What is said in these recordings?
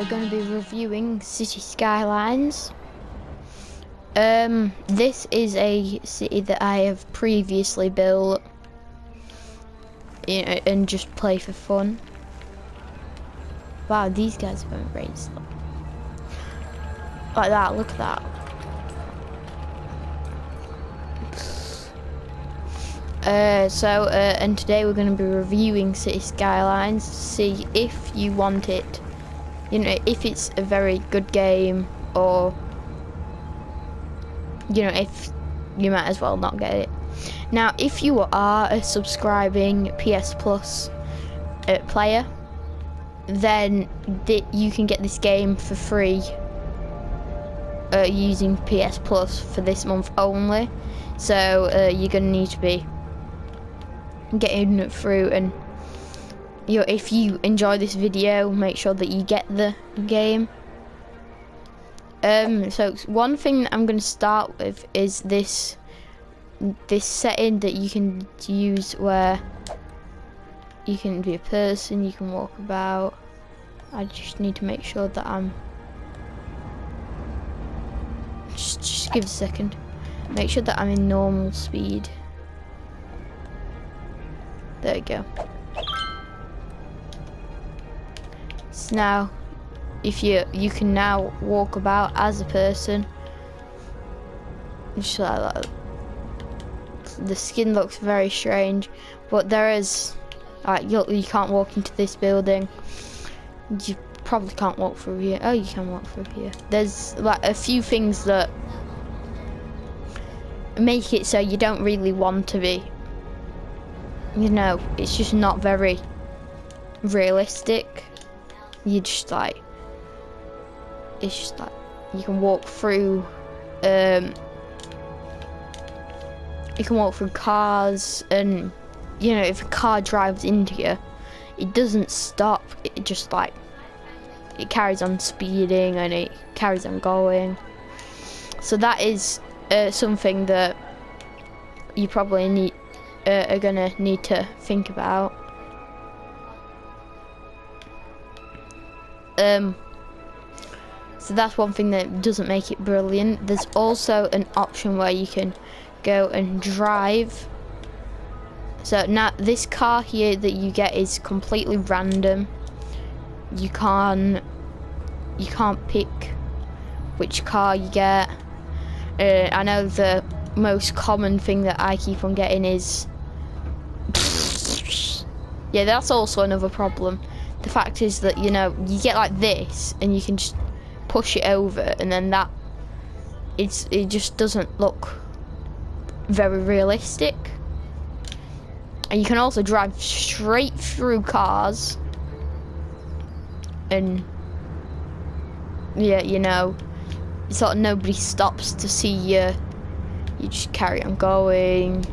we're going to be reviewing City Skylines. This is a city that I have previously built, you know, and just play for fun. Wow, these guys are going very slow. Like that, look at that. And today we're going to be reviewing City Skylines to see if you want it, you know, if it's a very good game, or, you know, if you might as well not get it. Now, if you are a subscribing PS Plus player, then you can get this game for free using PS Plus for this month only. So you're going to need to be getting it through, and you know, if you enjoy this video, make sure that you get the game. So one thing that I'm going to start with is this setting that you can use where you can be a person, you can walk about. I just need to make sure that I'm just give it a second. Make sure that I'm in normal speed. There we go. So now, if you can now walk about as a person, just like that. The skin looks very strange, but there is like you can't walk into this building. You probably can't walk through here. Oh, you can walk through here. There's like a few things that make it so you don't really want to be. You know, it's just not very realistic. You just like, it's just like you can walk through. You can walk through cars, and you know, if a car drives into you, it doesn't stop. It just like it carries on speeding, and it carries on going. So that is something that you probably are gonna need to think about. So that's one thing that doesn't make it brilliant. There's also an option where you can go and drive. So now this car here that you get is completely random. You can't pick which car you get. I know the most common thing that I keep on getting is yeah, that's also another problem. The fact is that, you know, you get like this and you can just push it over, and then that it just doesn't look very realistic. And you can also drive straight through cars, and yeah, you know, sort of nobody stops to see you. You just carry on going.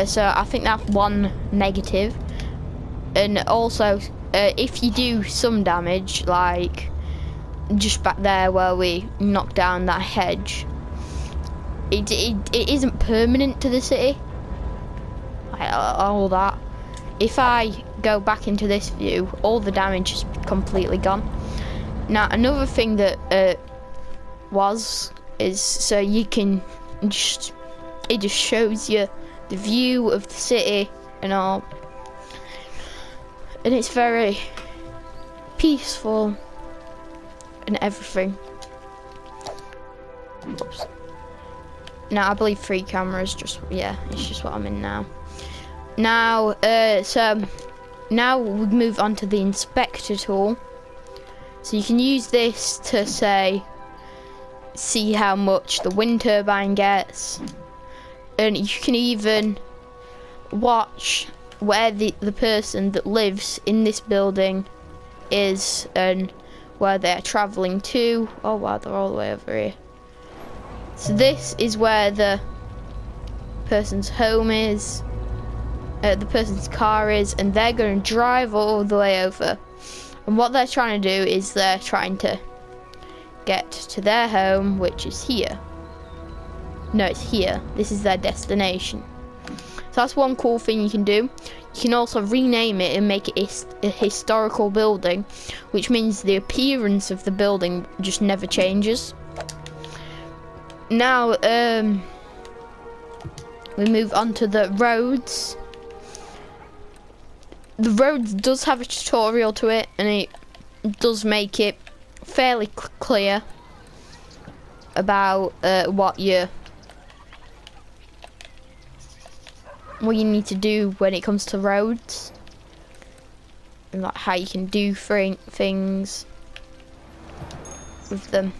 So I think that's one negative. And also, if you do some damage, like just back there where we knocked down that hedge, it isn't permanent to the city. All that. If I go back into this view, all the damage is completely gone. Now, another thing that is so you can it just shows you the view of the city and all, and it's very peaceful and everything. Oops. Now I believe 3 cameras, just yeah, it's just what I'm in now. Now so now we move on to the inspector tool. So you can use this to see how much the wind turbine gets, and you can even watch where the person that lives in this building is and where they're traveling to. Oh wow, they're all the way over here. So this is where the person's home is, the person's car is, and they're going to drive all the way over. And what they're trying to do is they're trying to get to their home, which is here. No, it's here. This is their destination. So that's one cool thing you can do. You can also rename it and make it a historical building, which means the appearance of the building just never changes. Now, we move on to the roads. The roads does have a tutorial to it, and it does make it fairly clear about what you need to do when it comes to roads, and like how you can do things with them.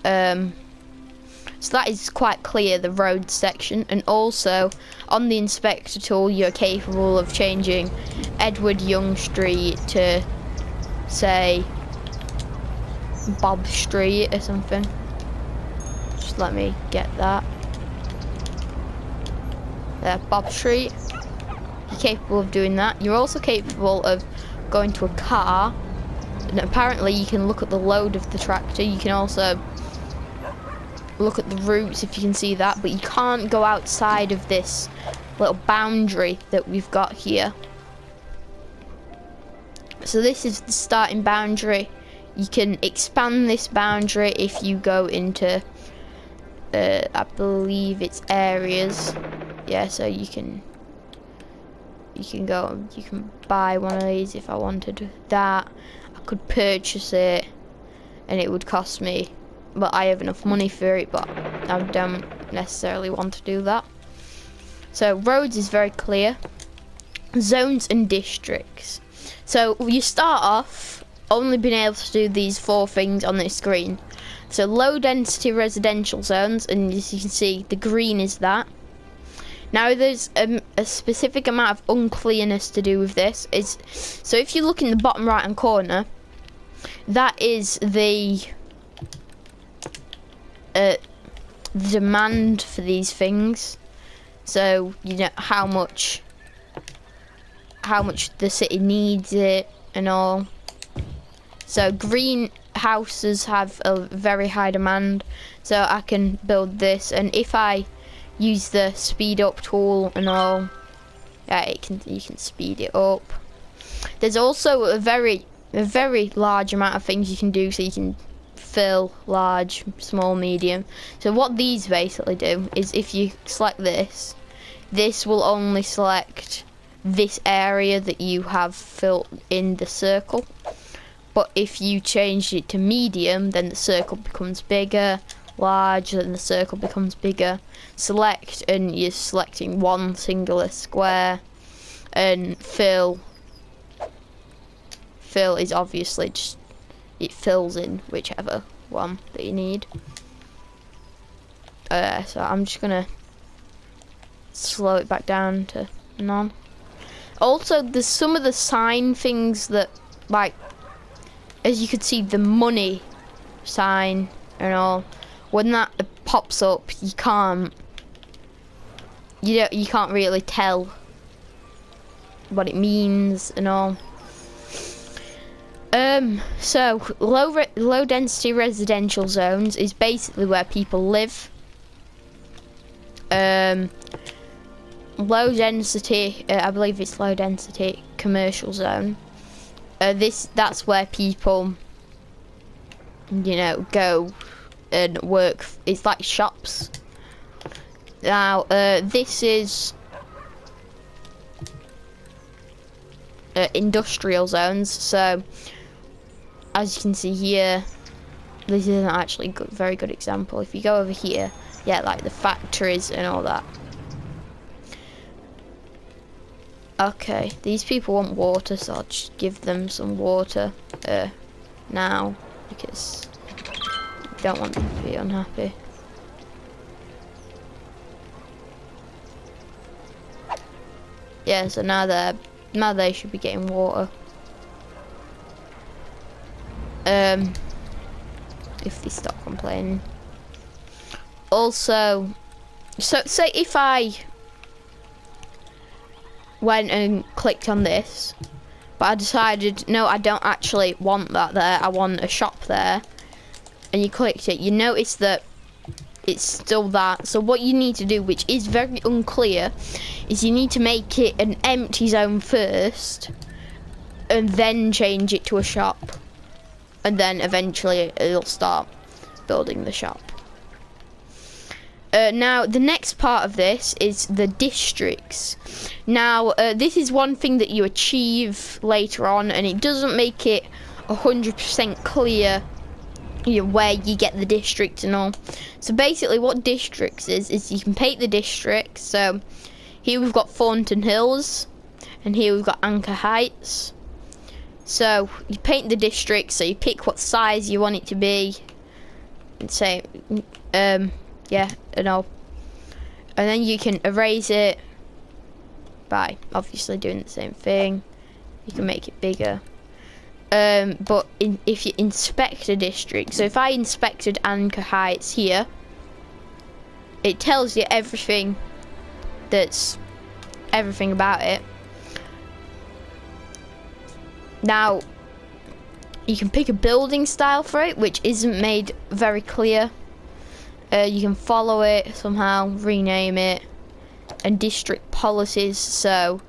So that is quite clear, the road section. And also on the inspector tool, you're capable of changing Edward Young Street to, say, Bob Street or something. Just let me get that. There, Bob Street. You're capable of doing that. You're also capable of going to a car, and apparently you can look at the load of the tractor. You can also look at the routes, if you can see that, but you can't go outside of this little boundary that we've got here. So this is the starting boundary. You can expand this boundary if you go into I believe it's areas. Yeah, so you can go, you can buy one of these if I wanted that. I could purchase it and it would cost me, but I have enough money for it, but I don't necessarily want to do that. So roads is very clear. Zones and districts. So you start off only being able to do these 4 things on this screen. So low density residential zones, and as you can see, the green is that. Now there's a specific amount of unclearness to do with this. So if you look in the bottom right hand corner, that is the demand for these things. So you know how much the city needs it and all. So green houses have a very high demand, so I can build this, and if I use the speed up tool and all, yeah, you can speed it up. There's also a very large amount of things you can do, so you can fill large, small, medium. So what these basically do is, if you select this will only select this area that you have filled in the circle. But if you change it to medium, then the circle becomes bigger. Large, then the circle becomes bigger. Select, and you're selecting one singular square. And fill is obviously just, it fills in whichever one that you need. So I'm just gonna slow it back down to none. Also, there's some of the sign things that, like, as you can see, the money sign and all, when that pops up, you can't really tell what it means and all. So low density residential zones is basically where people live. Low density, I believe it's low density commercial zone. That's where people, you know, go and work. It's like shops. Now, this is industrial zones. So, as you can see here, this isn't actually a very good example. If you go over here, yeah, like the factories and all that. Okay, these people want water, so I'll just give them some water now, because I don't want them to be unhappy. Yeah, so now they should be getting water. If they stop complaining. Also, so say if I went and clicked on this, but I decided, no, I don't actually want that there, I want a shop there, and you clicked it, you notice that it's still that. So what you need to do, which is very unclear, is you need to make it an empty zone first and then change it to a shop, and then eventually it'll start building the shop. Now the next part of this is the districts. Now this is one thing that you achieve later on, and it doesn't make it 100% clear where you get the districts and all. So basically what districts is you can paint the districts. So here we've got Thornton Hills, and here we've got Anchor Heights. So you paint the district, so you pick what size you want it to be, and say yeah, and all, and then you can erase it by obviously doing the same thing. You can make it bigger, but if you inspect a district, so if I inspected Anchor Heights here, it tells you everything about it. Now you can pick a building style for it, which isn't made very clear. You can follow it somehow, rename it, and district policies. So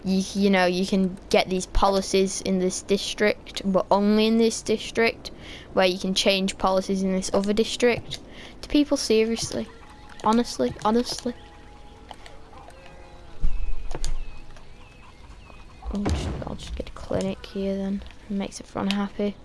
you know, you can get these policies in this district, but only in this district, where you can change policies in this other district. Do people seriously? Honestly? I'll just get a clinic here then. It makes everyone happy.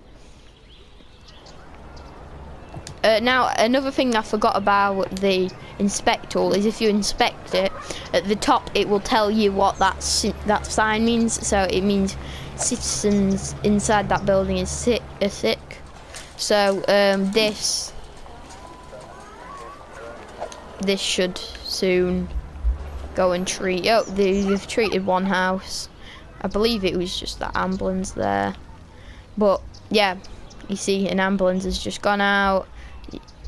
Now another thing I forgot about the inspect tool is if you inspect it, at the top it will tell you what that sign means. So it means citizens inside that building is sick. So this should soon go and treat. Oh, they've treated one house. I believe it was just that ambulance there, but yeah, you see an ambulance has just gone out.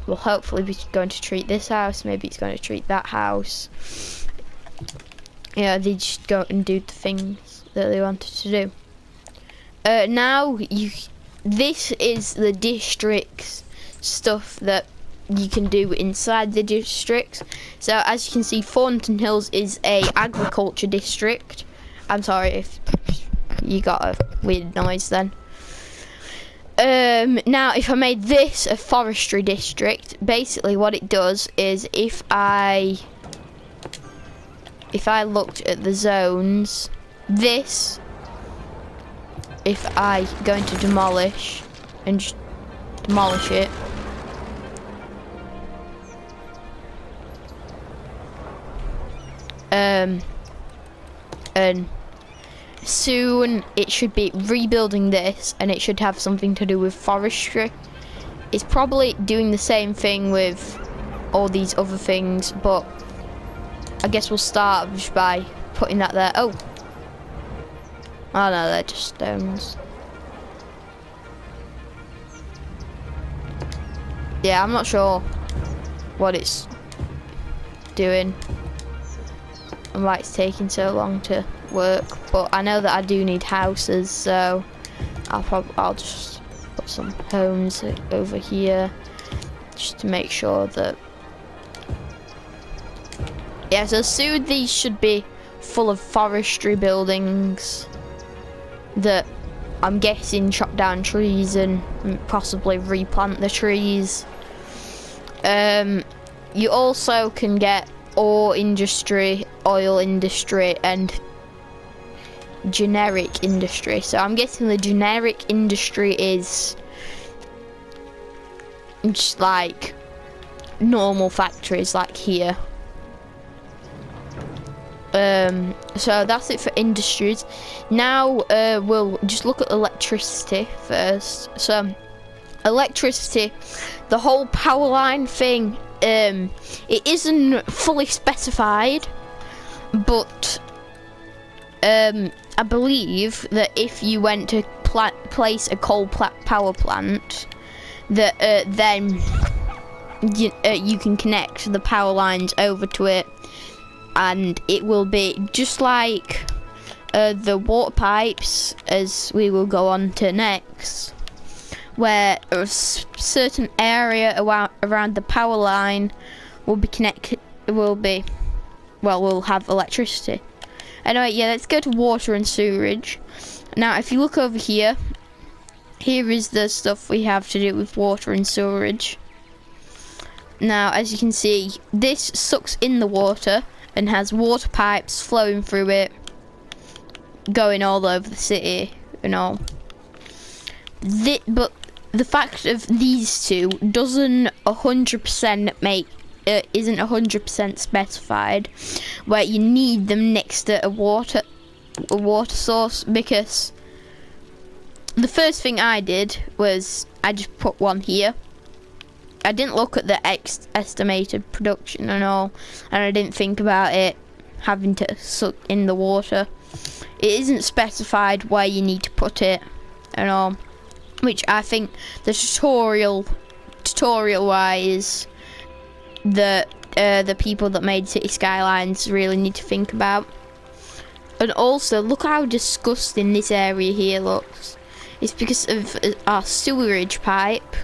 We'll hopefully be going to treat this house. Maybe it's going to treat that house. Yeah, they just go and do the things that they wanted to do. Now this is the districts stuff that you can do inside the districts. So as you can see, Thornton Hills is a agriculture district. I'm sorry if you got a weird noise then. Now if I made this a forestry district, basically what it does is if I looked at the zones, this, if I go into demolish and just demolish it, and soon it should be rebuilding this, and it should have something to do with forestry. It's probably doing the same thing with all these other things, but I guess we'll start just by putting that there. Oh no, they're just stones. Yeah, I'm not sure what it's doing and why it's taking so long to work, but I know that I do need houses, so I'll just put some homes over here just to make sure that, yeah, so soon these should be full of forestry buildings that I'm guessing chop down trees and possibly replant the trees. You also can get ore industry, oil industry, and generic industry. So I'm guessing the generic industry is just like normal factories like here. So that's it for industries. Now we'll just look at electricity first. So electricity, the whole power line thing, it isn't fully specified, but I believe that if you went to place a coal power plant, that then you can connect the power lines over to it, and it will be just like the water pipes, as we will go on to next, where a certain area around the power line will be connected. We'll have electricity. Anyway, yeah, let's go to water and sewerage. Now, if you look over here, here is the stuff we have to do with water and sewerage. Now, as you can see, this sucks in the water and has water pipes flowing through it, going all over the city and all. But the fact of these two doesn't 100% make isn't 100% specified where you need them next to a water source, because the first thing I did was I just put one here. I didn't look at the estimated production and all, and I didn't think about it having to suck in the water. It isn't specified where you need to put it and all, which I think the tutorial wise, the people that made City Skylines really need to think about. And also, look how disgusting this area here looks. It's because of our sewerage pipe,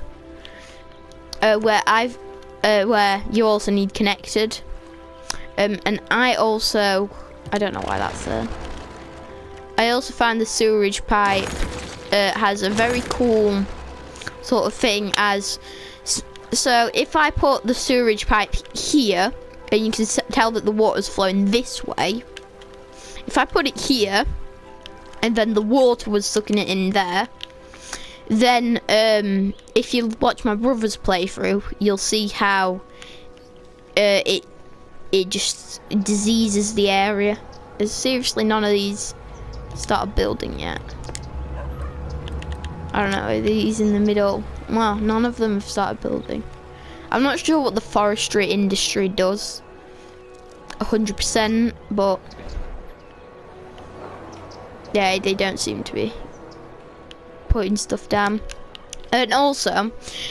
where you also need connected. And I don't know why that's there. I also found the sewerage pipe has a very cool sort of thing as. So if I put the sewerage pipe here, and you can tell that the water's flowing this way. If I put it here, and then the water was sucking it in there, then if you watch my brother's playthrough, you'll see how it just diseases the area. There's seriously none of these started building yet. I don't know, are these in the middle? Well, none of them have started building. I'm not sure what the forestry industry does 100%, but yeah, they don't seem to be putting stuff down. And also,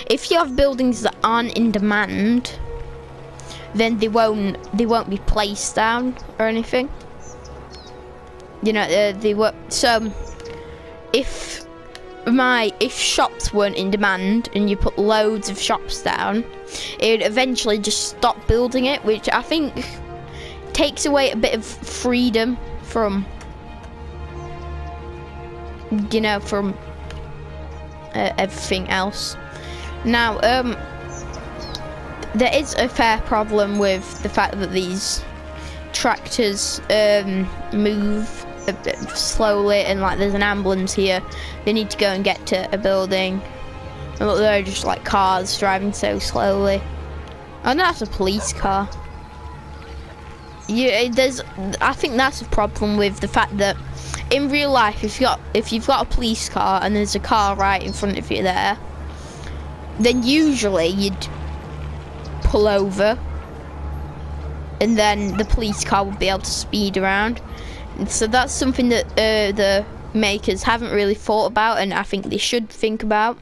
if you have buildings that aren't in demand, then they won't be placed down or anything. You know, they were. So if shops weren't in demand and you put loads of shops down, it would eventually just stop building it, which I think takes away a bit of freedom from, you know, from everything else. Now, there is a fair problem with the fact that these tractors move a bit slowly, and like there's an ambulance here. They need to go and get to a building. And look, they're just like cars driving so slowly. Oh, that's a police car. Yeah, I think that's a problem with the fact that in real life, if you've got a police car and there's a car right in front of you there, then usually you'd pull over, and then the police car would be able to speed around. And so that's something that the makers haven't really thought about, and I think they should think about.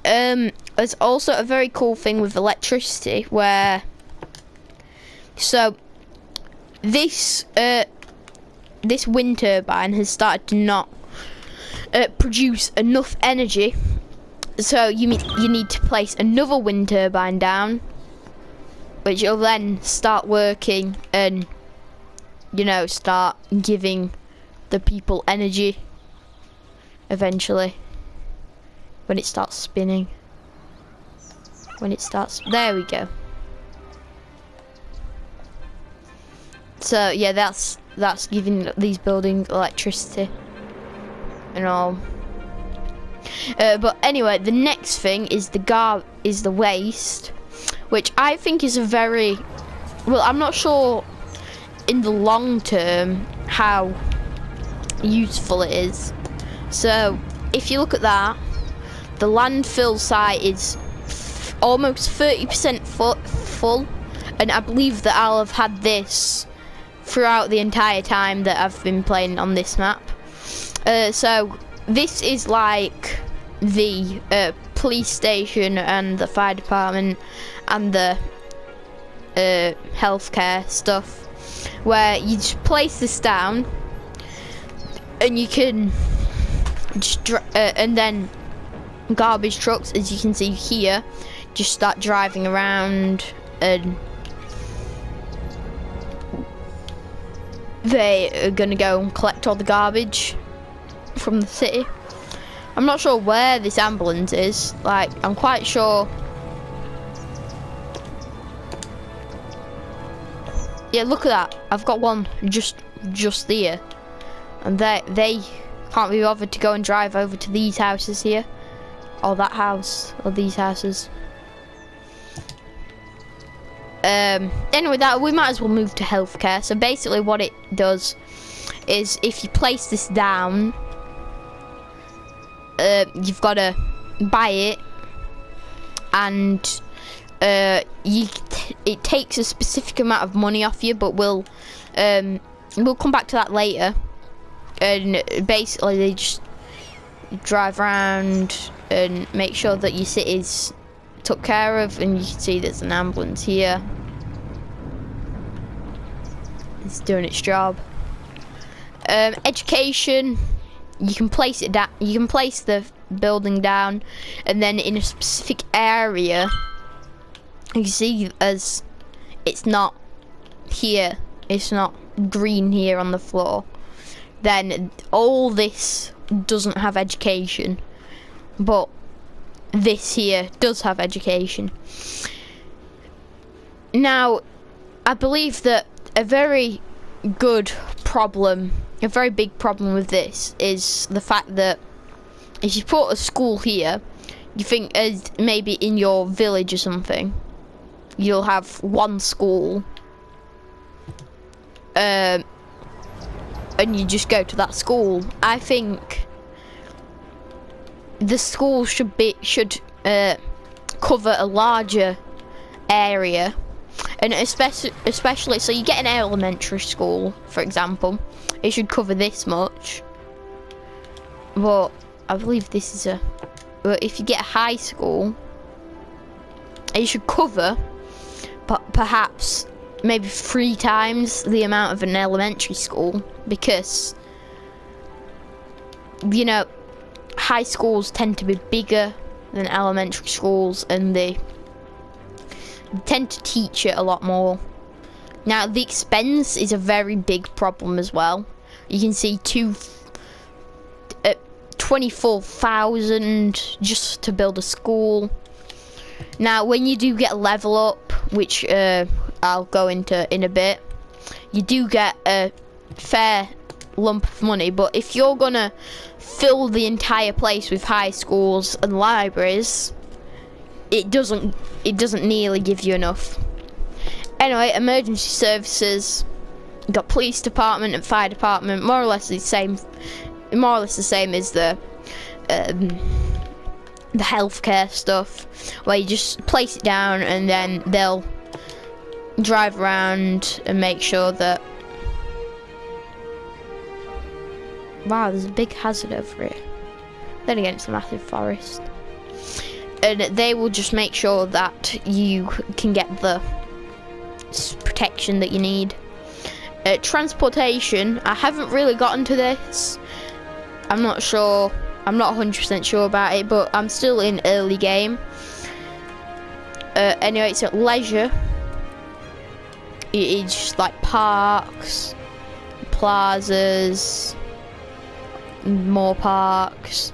There's also a very cool thing with electricity where, so this wind turbine has started to not produce enough energy, so you need to place another wind turbine down, which will then start working and, you know, start giving the people energy eventually when it starts spinning. There we go. So yeah, that's giving these buildings electricity and all. But anyway, the next thing is the waste, which I think is a very, well, I'm not sure in the long term how useful it is. So if you look at that, the landfill site is almost 30% full, and I believe that I'll have had this throughout the entire time that I've been playing on this map. So this is like the police station and the fire department and the healthcare stuff, where you just place this down and you can just and then garbage trucks, as you can see here, just start driving around, and they are gonna go and collect all the garbage from the city. I'm not sure where this ambulance is. Like, I'm quite sure. Yeah, look at that. I've got one just there, and they can't be bothered to go and drive over to these houses here, or that house, or these houses. Anyway, that we might as well move to healthcare. So basically, what it does is, if you place this down, you've got to buy it, and it takes a specific amount of money off you, but we'll come back to that later. And basically, they just drive around and make sure that your city's took care of, and you can see there's an ambulance here. It's doing its job. Education, you can place it down. You can place the building down, and then in a specific area, you see as it's not here, it's not green here on the floor, then all this doesn't have education, but this here does have education. Now, I believe that a very big problem with this is the fact that if you put a school here, you think as maybe in your village or something, you'll have one school, and you just go to that school. I think the school should cover a larger area, and especially so you get an elementary school, for example, it should cover this much. But I believe this is but if you get a high school, it should cover perhaps maybe 3 times the amount of an elementary school, because you know, high schools tend to be bigger than elementary schools, and they tend to teach it a lot more. Now, the expense is a very big problem as well. You can see 24,000 just to build a school. Now, when you do get a level up, which I'll go into in a bit, you do get a fair lump of money. But if you're gonna fill the entire place with high schools and libraries, it doesn't nearly give you enough. Anyway, emergency services, you've got police department and fire department, more or less the same as the healthcare stuff, where you just place it down and then they'll drive around and make sure that. Wow, there's a big hazard over here. Then again, it's a massive forest. And they will just make sure that you can get the protection that you need. Transportation, I haven't really gotten to this. I'm not sure. I'm not 100% sure about it, but I'm still in early game. Anyway, so leisure. It's just like parks, plazas, more parks,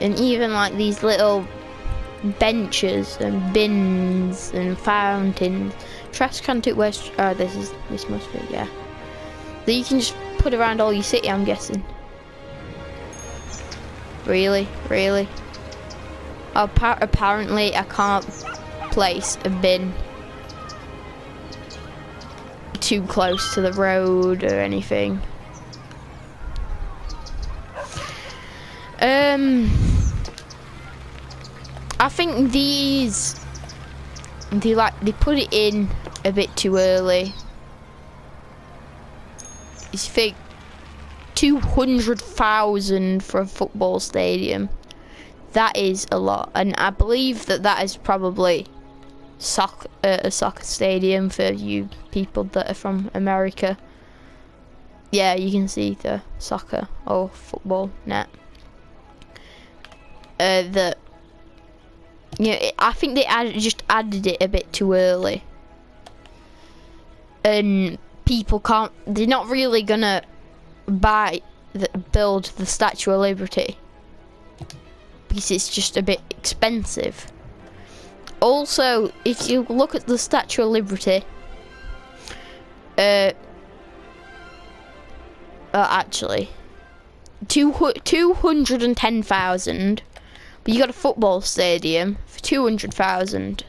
and even like these little benches and bins and fountains. Trash can do where's this must be, yeah. That you can just put around all your city, I'm guessing. Really? Apparently I can't place a bin too close to the road or anything. I think they put it in a bit too early. You think 200,000 for a football stadium? That is a lot, and I believe that is probably a soccer stadium for you people that are from America. Yeah, you can see the soccer or football net. Yeah, I think they just added it a bit too early, and people can't. They're not really gonna build the Statue of Liberty because it's just a bit expensive. Also, if you look at the Statue of Liberty, actually, 210,000. But you got a football stadium for 200,000.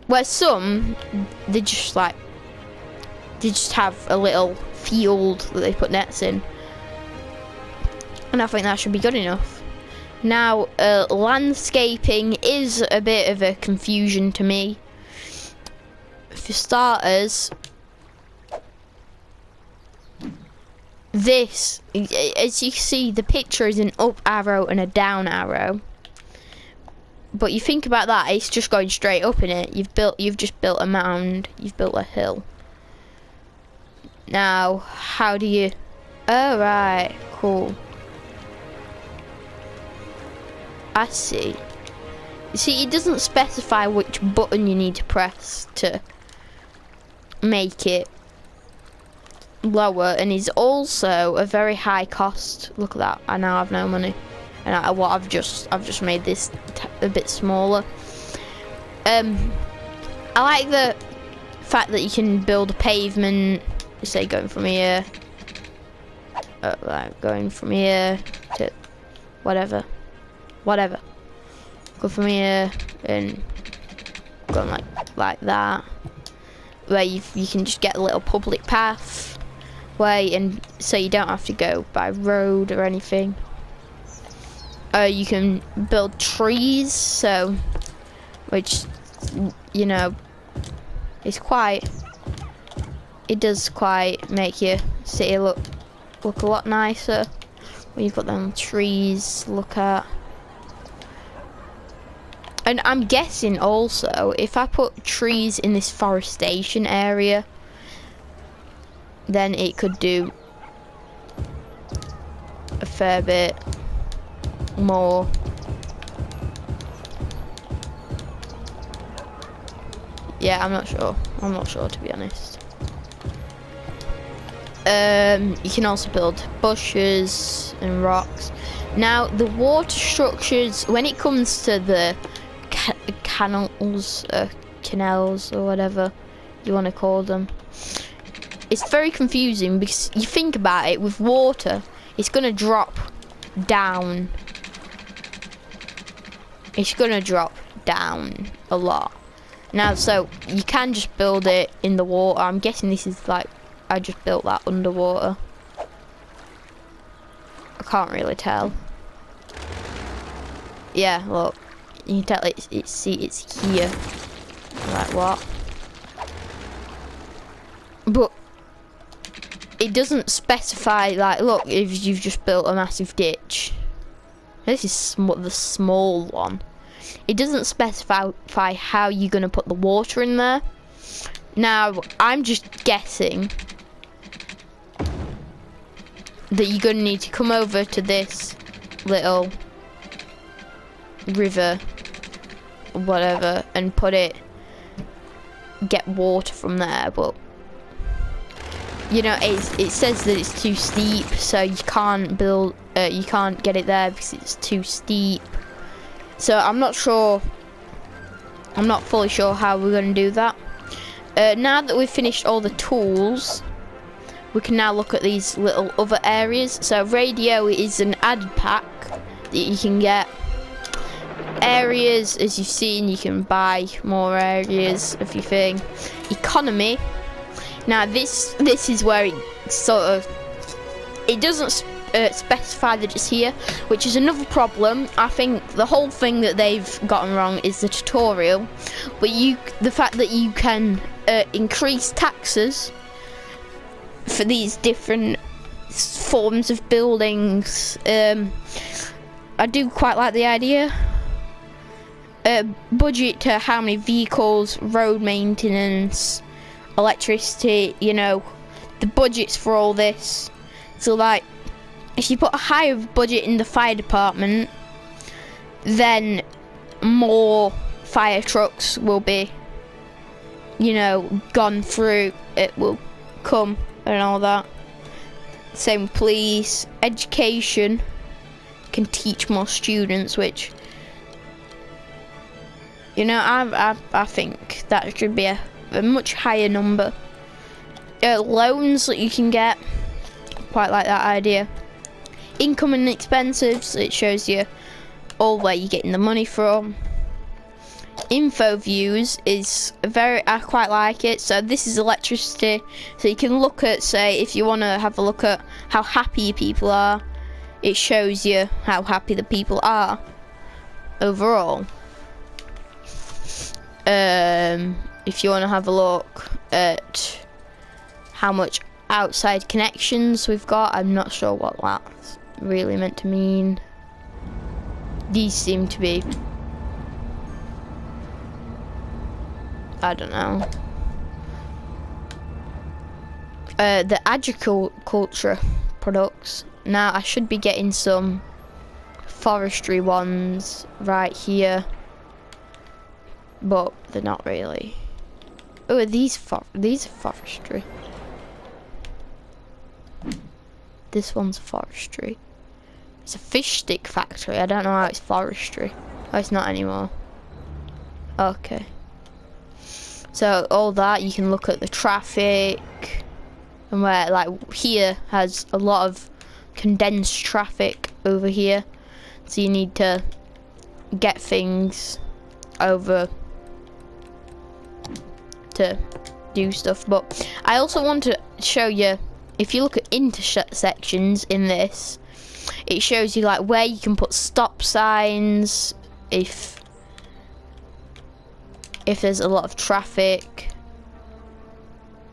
Where some, they just have a little field that they put nets in. And I think that should be good enough. Now, landscaping is a bit of a confusion to me. For starters, this, as you see, the picture is an up arrow and a down arrow. But you think about that, it's just going straight up in it. You've just built a mound, you've built a hill. Now, how do you... Oh, right, cool. I see. You see, it doesn't specify which button you need to press to make it lower, and is also a very high cost. Look at that, I now have no money. And I've just made this a bit smaller. I like the fact that you can build a pavement, say going from here, like going from here to whatever. Go from here and going like that, where you can just get a little public path way, and so you don't have to go by road or anything. You can build trees, so which, you know, is quite. It does quite make your city look a lot nicer when you've got them trees to look at. And I'm guessing also, if I put trees in this forestation area, then it could do a fair bit more. Yeah, I'm not sure to be honest. You can also build bushes and rocks. Now, the water structures, when it comes to the canals or whatever you want to call them, it's very confusing because you think about it, with water, it's going to drop down. It's going to drop down a lot. Now, so you can just build it in the water. I'm guessing this is like, I just built that underwater. I can't really tell. Yeah, look. You can tell it's here. Like what? But it doesn't specify, like, look, if you've just built a massive ditch. This is the small one. It doesn't specify how you're going to put the water in there. Now, I'm just guessing that you're going to need to come over to this little river, whatever, and get water from there. But you know, it says that it's too steep, so you can't get it there because it's too steep. So I'm not fully sure how we're going to do that. Now that we've finished all the tools, we can now look at these little other areas. So radio is an added pack that you can get. Areas, as you've seen, you can buy more areas of your thing. Economy. Now this is where it doesn't specify that it's here, which is another problem. I think the whole thing that they've gotten wrong is the tutorial. But the fact that you can increase taxes for these different forms of buildings, I do quite like the idea. Budget to how many vehicles, road maintenance, electricity, you know, the budgets for all this. So like, if you put a higher budget in the fire department, then more fire trucks will be, you know, gone through. It will come and all that. Same with police. Education can teach more students, which, you know, I think that should be a much higher number. Loans that you can get, quite like that idea. Income and expenses, it shows you all where you're getting the money from. Info views is I quite like it. So this is electricity, so you can look at, say, if you want to have a look at how happy people are, it shows you how happy the people are overall. If you want to have a look at how much outside connections we've got, I'm not sure what that's really meant to mean. These seem to be, I don't know. The agriculture products. Now I should be getting some forestry ones right here, but they're not really. Oh, are these are forestry. This one's forestry. It's a fish stick factory. I don't know how it's forestry. Oh, it's not anymore. Okay. So all that, you can look at the traffic, and where, like, here has a lot of condensed traffic over here, so you need to get things over to do stuff. But I also want to show you, if you look at intersections in this, it shows you like where you can put stop signs if there's a lot of traffic.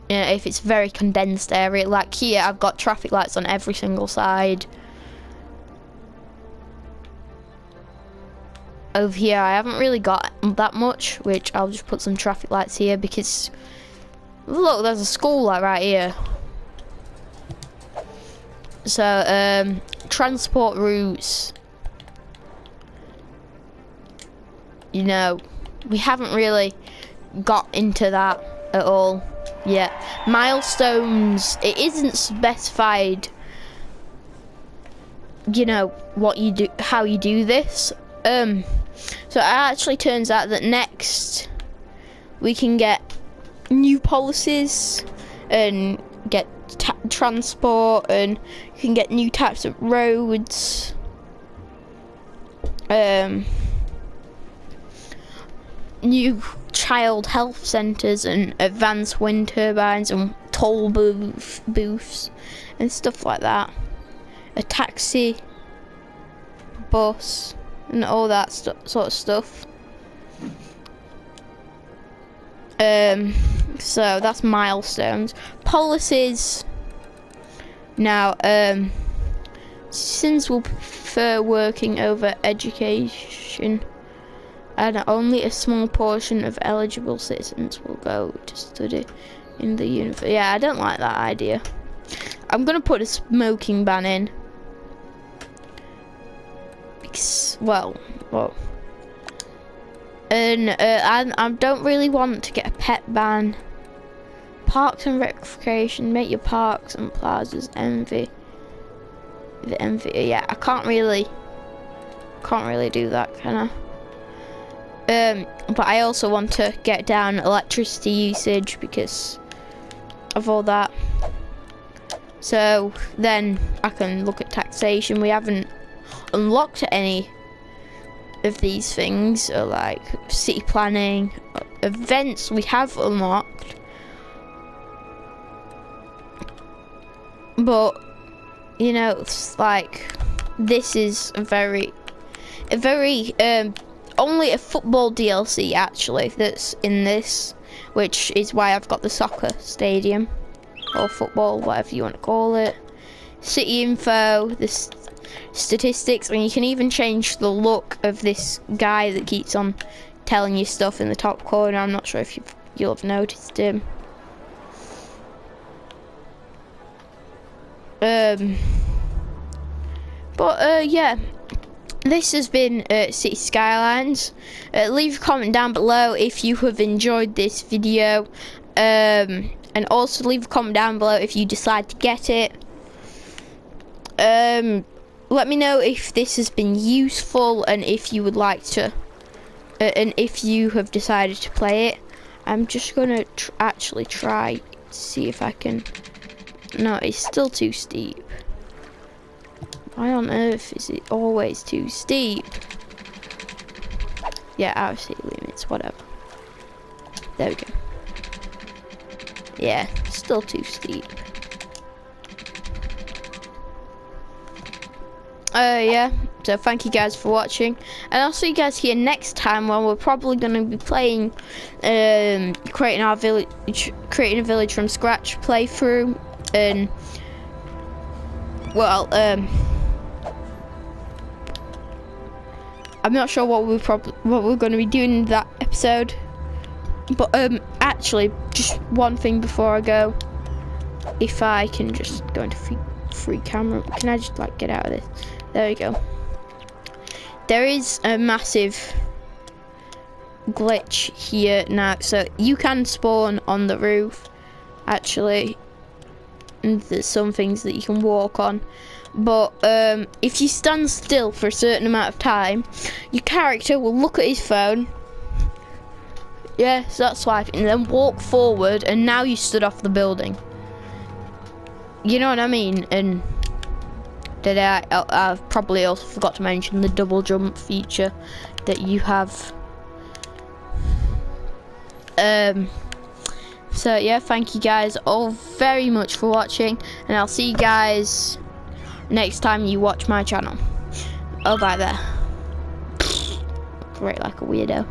You know, if it's very condensed area, like here I've got traffic lights on every single side. Over here I haven't really got that much, which I'll just put some traffic lights here because look, there's a school like right here. So transport routes, you know, we haven't really got into that at all yet. Milestones, it isn't specified, you know, what you do, how you do this. So it actually turns out that next we can get new policies and get transport, and you can get new types of roads. New child health centres and advanced wind turbines and toll booths and stuff like that. A taxi, bus, and all that sort of stuff. So that's milestones. Policies. Now, citizens will prefer working over education, and only a small portion of eligible citizens will go to study in the university. Yeah, I don't like that idea. I'm gonna put a smoking ban in. Because, well. And I don't really want to get a pet ban. Parks and recreation, make your parks and plazas envy. Yeah, I can't really do that, can I? But I also want to get down electricity usage because of all that. So then I can look at taxation. We haven't unlocked any of these things, or like city planning, events we have unlocked. But you know, it's like this is a very only a football DLC actually that's in this, which is why I've got the soccer stadium or football, whatever you want to call it. City info, this statistics, and you can even change the look of this guy that keeps on telling you stuff in the top corner. I'm not sure if you'll have noticed him. But yeah, this has been City Skylines. Leave a comment down below if you have enjoyed this video, and also leave a comment down below if you decide to get it. Let me know if this has been useful and if you would like to, and if you have decided to play it. I'm just gonna actually try to see if I can. No, it's still too steep. Why on earth is it always too steep? Yeah, out of city limits, whatever. There we go. Yeah, still too steep. Yeah, so thank you guys for watching, and I'll see you guys here next time when we're probably going to be playing creating a village from scratch playthrough. And well, I'm not sure what we're going to be doing in that episode, but actually, just one thing before I go, if I can just go into free camera, can I just like get out of this? There we go. There is a massive glitch here now, so you can spawn on the roof actually, and there's some things that you can walk on, but if you stand still for a certain amount of time, your character will look at his phone, yeah, start swiping, and then walk forward, and now you stood off the building. You know what I mean? And today I've probably also forgot to mention the double jump feature that you have. So yeah, thank you guys all very much for watching, and I'll see you guys next time you watch my channel. Oh, bye there. Great, like a weirdo.